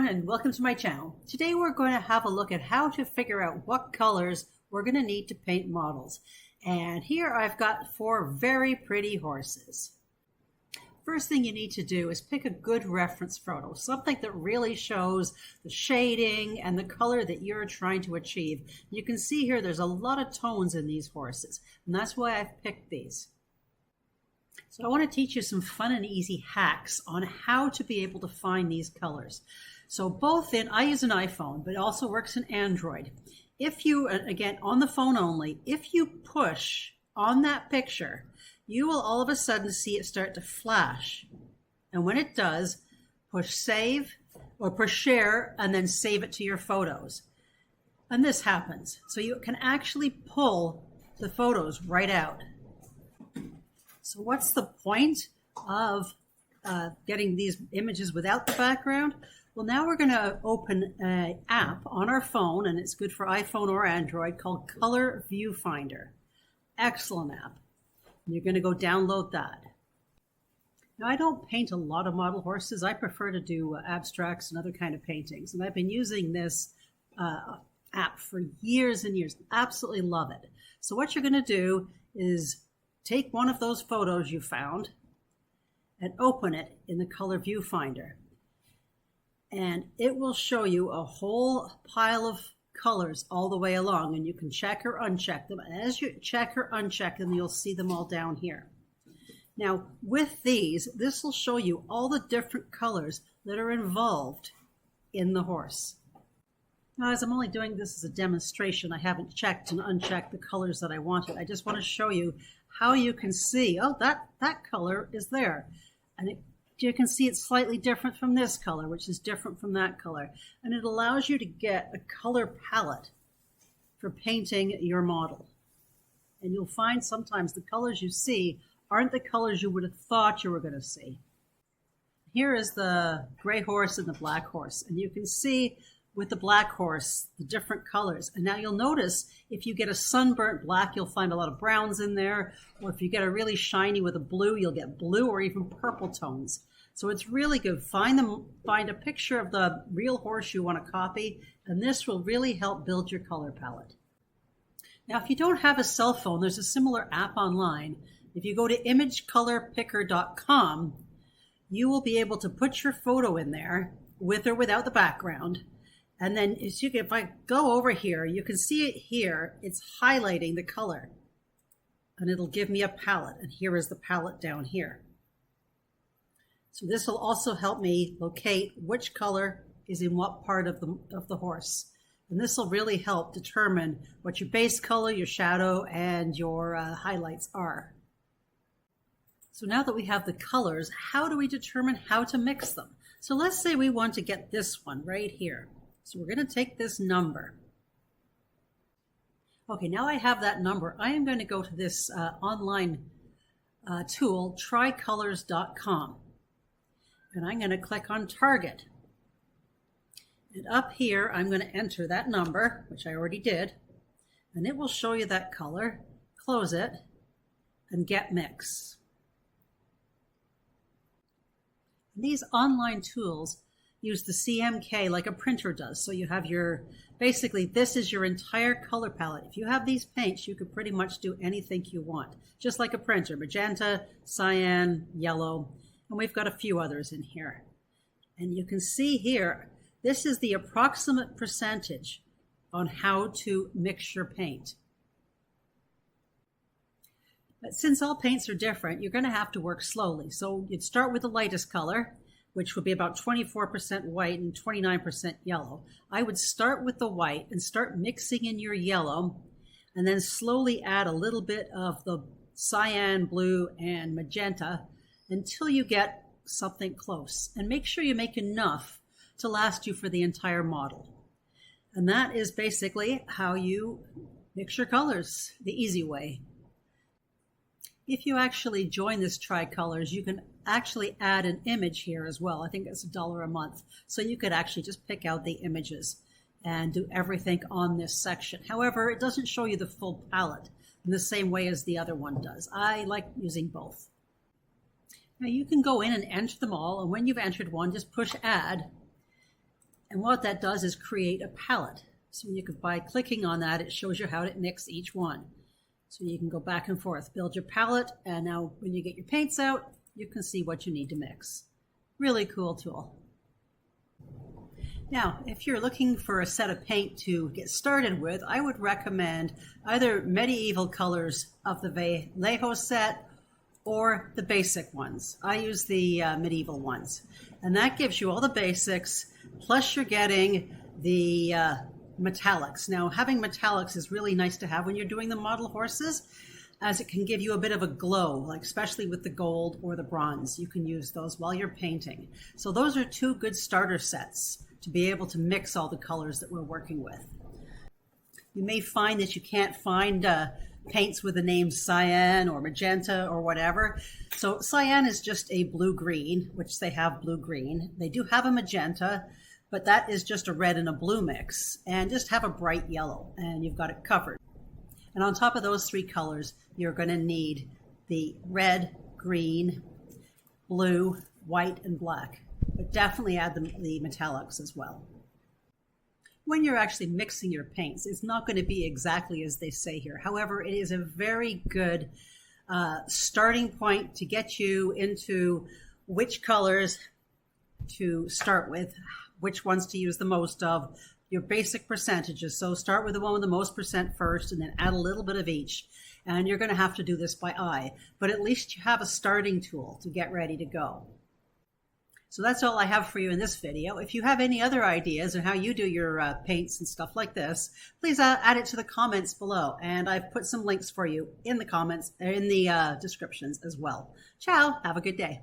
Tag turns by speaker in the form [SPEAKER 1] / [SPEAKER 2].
[SPEAKER 1] and welcome to my channel. Today we're going to have a look at how to figure out what colors we're going to need to paint models. And here I've got 4 very pretty horses. First thing you need to do is pick a good reference photo, something that really shows the shading and the color that you're trying to achieve. You can see here there's a lot of tones in these horses, and that's why I've picked these. So I want to teach you some fun and easy hacks on how to be able to find these colors. So I use an iPhone, but it also works in Android. If you, again, on the phone only, if you push on that picture, you will all of a sudden see it start to flash. And when it does, push save or push share and then save it to your photos. And this happens. So you can actually pull the photos right out. So what's the point of getting these images without the background? Well, now we're going to open an app on our phone, and it's good for iPhone or Android, called Color Viewfinder. Excellent app. And you're going to go download that. Now, I don't paint a lot of model horses. I prefer to do abstracts and other kind of paintings. And I've been using this app for years and years. Absolutely love it. So what you're going to do is take one of those photos you found and open it in the Color Viewfinder. And it will show you a whole pile of colors all the way along, and you can check or uncheck them. And as you check or uncheck them, you'll see them all down here. Now, with these, this will show you all the different colors that are involved in the horse. Now, as I'm only doing this as a demonstration, I haven't checked and unchecked the colors that I wanted. I just want to show you how you can see, oh, that color is there. And you can see it's slightly different from this color, which is different from that color. And it allows you to get a color palette for painting your model. And you'll find sometimes the colors you see aren't the colors you would have thought you were going to see. Here is the gray horse and the black horse. And you can see with the black horse, the different colors. And now you'll notice if you get a sunburnt black, you'll find a lot of browns in there. Or if you get a really shiny with a blue, you'll get blue or even purple tones. So it's really good. Find a picture of the real horse you want to copy, and this will really help build your color palette. Now, if you don't have a cell phone, there's a similar app online. If you go to imagecolorpicker.com, you will be able to put your photo in there with or without the background. And then if I go over here, you can see it here. It's highlighting the color. And it'll give me a palette. And here is the palette down here. So this will also help me locate which color is in what part of the horse. And this will really help determine what your base color, your shadow, and your highlights are. So now that we have the colors, how do we determine how to mix them? So let's say we want to get this one right here. So we're going to take this number. Okay, now I have that number. I am going to go to this online tool, trycolors.com. And I'm going to click on Target. And up here, I'm going to enter that number, which I already did. And it will show you that color. Close it and get mix. And these online tools use the CMK like a printer does. So you have basically this is your entire color palette. If you have these paints, you could pretty much do anything you want, just like a printer, magenta, cyan, yellow, and we've got a few others in here. And you can see here, this is the approximate percentage on how to mix your paint. But since all paints are different, you're going to have to work slowly. So you'd start with the lightest color, which would be about 24% white and 29% yellow. I would start with the white and start mixing in your yellow, and then slowly add a little bit of the cyan, blue, and magenta until you get something close. And make sure you make enough to last you for the entire model. And that is basically how you mix your colors, the easy way. If you actually join this Tricolors, you can actually add an image here as well. I think it's $1 a month. So you could actually just pick out the images and do everything on this section. However, it doesn't show you the full palette in the same way as the other one does. I like using both. Now you can go in and enter them all, and when you've entered one, just push add. And what that does is create a palette. So by clicking on that, it shows you how to mix each one. So you can go back and forth, build your palette, and now when you get your paints out, you can see what you need to mix. Really cool tool. Now, if you're looking for a set of paint to get started with, I would recommend either medieval colors of the Vallejo set or the basic ones. I use the medieval ones. And that gives you all the basics, plus you're getting the metallics. Now, having metallics is really nice to have when you're doing the model horses, as it can give you a bit of a glow, like especially with the gold or the bronze. You can use those while you're painting. So those are two good starter sets to be able to mix all the colors that we're working with. You may find that you can't find paints with the name cyan or magenta or whatever. So cyan is just a blue-green, which they have blue-green. They do have a magenta, but that is just a red and a blue mix. And just have a bright yellow, and you've got it covered. And on top of those three colors, you're going to need the red, green, blue, white, and black. But definitely add the metallics as well. When you're actually mixing your paints, it's not going to be exactly as they say here. However, it is a very good starting point to get you into which colors to start with, which ones to use the most of, your basic percentages. So start with the one with the most percent first, and then add a little bit of each. And you're going to have to do this by eye, but at least you have a starting tool to get ready to go. So that's all I have for you in this video. If you have any other ideas on how you do your paints and stuff like this, please add it to the comments below. And I've put some links for you in the comments, in the descriptions as well. Ciao, have a good day.